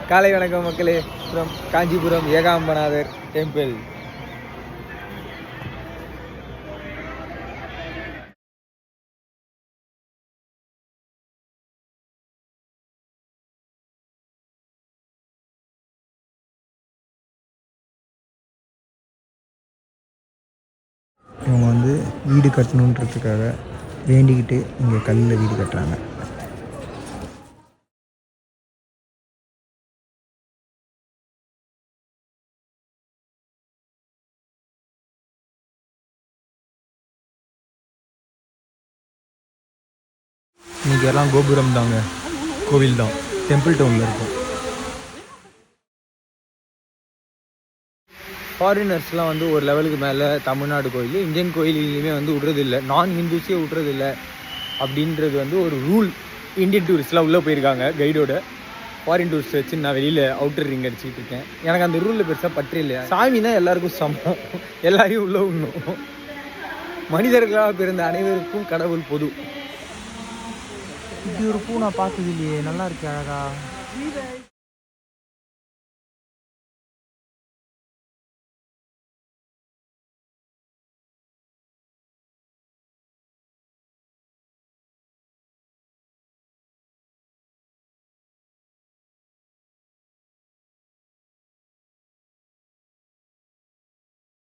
காலை வணக்கம் மக்களே. from Kanchipuram Ekambanathar temple. இவங்க வந்து வீடு கட்டணுன்றதுக்காக வேண்டிக்கிட்டு இங்கே கல்லில் வீடு கட்டுறாங்க. இன்றைக்கி எல்லாம் கோபுரம் தாங்க, கோவில் தான், டெம்பிள் டவுனில் இருக்கும். ஃபாரினர்ஸ்லாம் வந்து ஒரு லெவலுக்கு மேலே தமிழ்நாடு கோயில், இந்தியன் கோயிலையுமே வந்து விட்றதில்லை, நான் ஹிந்துஸே விட்றதில்லை அப்படின்றது வந்து ஒரு ரூல். இந்தியன் டூரிஸ்ட்லாம் உள்ளே போயிருக்காங்க கைடோட. ஃபாரின் டூரிஸ்ட் வச்சு நான் வெளியில் அவுட்டர் ரிங் அடிச்சுக்கிட்டு இருக்கேன். எனக்கு அந்த ரூலில் பெருசாக பற்றி இல்லையா. சாமி தான் எல்லாருக்கும் சமம், எல்லாரையும் உள்ளே விடணும். மனிதர்களாக பிறந்த அனைவருக்கும் கடவுள் பொது. இப்படி ஒரு பூ நான் பார்த்தது இல்லையே, நல்லா இருக்கு, அழகா.